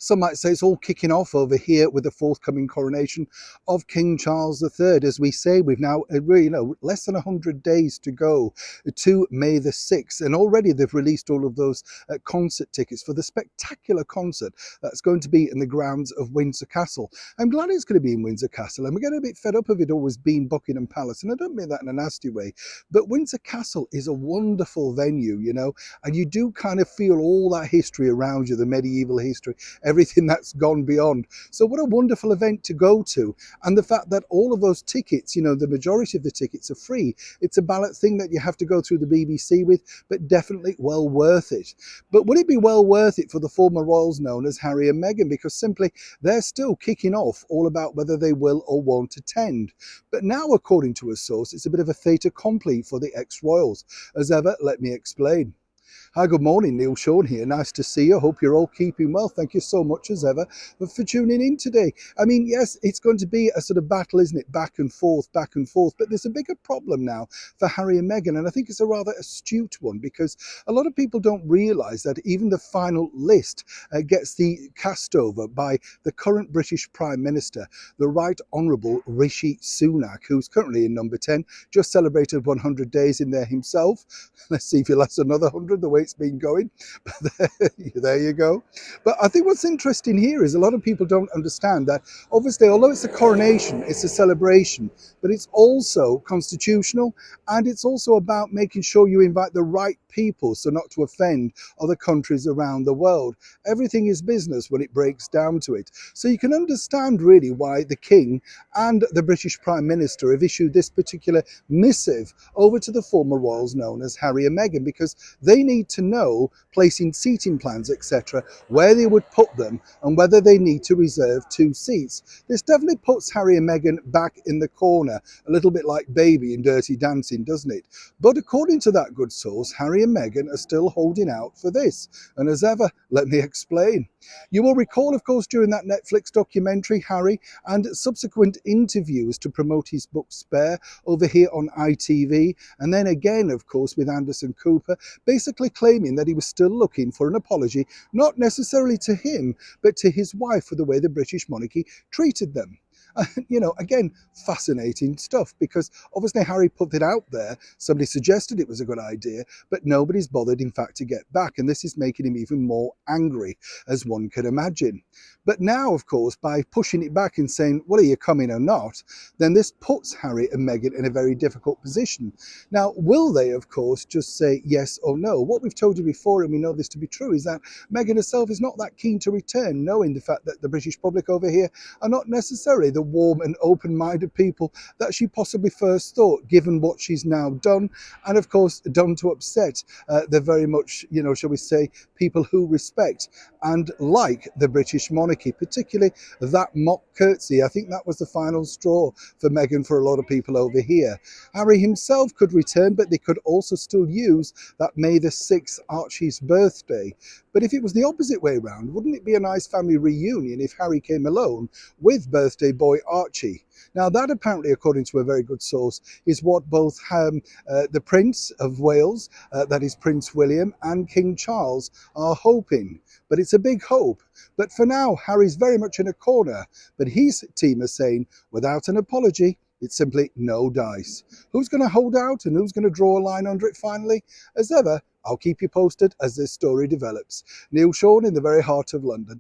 Some might say it's all kicking off over here with the forthcoming coronation of King Charles III. As we say, we've now, less than 100 days to go to May the 6th. And already they've released all of those concert tickets for the spectacular concert that's going to be in the grounds of Windsor Castle. I'm glad it's going to be in Windsor Castle. And we're getting a bit fed up of it always being Buckingham Palace. And I don't mean that in a nasty way, but Windsor Castle is a wonderful venue, and you do kind of feel all that history around you, the medieval history, everything that's gone beyond. So what a wonderful event to go to. And the fact that all of those tickets, the majority of the tickets are free. It's a ballot thing that you have to go through the BBC with, but definitely well worth it. But would it be well worth it for the former royals known as Harry and Meghan? Because simply they're still kicking off all about whether they will or won't attend. But now, according to a source, it's a bit of a fait accompli for the ex-royals. As ever, let me explain. Hi, good morning, Neil Sean here. Nice to see you. Hope you're all keeping well. Thank you so much as ever for tuning in today. I mean, yes, it's going to be a sort of battle, isn't it? Back and forth, but there's a bigger problem now for Harry and Meghan. And I think it's a rather astute one, because a lot of people don't realise that even the final list gets the cast over by the current British Prime Minister, the Right Honourable Rishi Sunak, who's currently in number 10, just celebrated 100 days in there himself. Let's see if he lasts another 100 the way it's been going. But there you go. But I think what's interesting here is a lot of people don't understand that obviously, although it's a coronation, it's a celebration, but it's also constitutional, and it's also about making sure you invite the right people so not to offend other countries around the world. Everything is business when it breaks down to it. So you can understand really why the King and the British Prime Minister have issued this particular missive over to the former royals known as Harry and Meghan, because they need to know, placing seating plans, etc., where they would put them and whether they need to reserve 2 seats. This definitely puts Harry and Meghan back in the corner, a little bit like Baby in Dirty Dancing, doesn't it? But according to that good source, Harry and Meghan are still holding out for this. And as ever, let me explain. You will recall, of course, during that Netflix documentary, Harry, and subsequent interviews to promote his book Spare over here on ITV, and then again, of course, with Anderson Cooper, basically claiming that he was still looking for an apology, not necessarily to him, but to his wife for the way the British monarchy treated them. Again, fascinating stuff, because obviously Harry put it out there. Somebody suggested it was a good idea, but nobody's bothered, in fact, to get back. And this is making him even more angry, as one can imagine. But now, of course, by pushing it back and saying, well, are you coming or not? Then this puts Harry and Meghan in a very difficult position. Now, will they, of course, just say yes or no? What we've told you before, and we know this to be true, is that Meghan herself is not that keen to return, knowing the fact that the British public over here are not necessarily the warm and open-minded people that she possibly first thought, given what she's now done, and of course done to upset the very much, shall we say, people who respect and like the British monarchy, particularly that mock curtsy. I think that was the final straw for Meghan for a lot of people over here. Harry himself could return, but they could also still use that May the 6th, Archie's birthday. But if it was the opposite way around, wouldn't it be a nice family reunion if Harry came alone with birthday boy Archie? Now, that apparently, according to a very good source, is what both the Prince of Wales, that is Prince William, and King Charles are hoping. But it's a big hope. But for now, Harry's very much in a corner. But his team are saying, without an apology, it's simply no dice. Who's going to hold out and who's going to draw a line under it finally? As ever, I'll keep you posted as this story develops. Neil Sean in the very heart of London.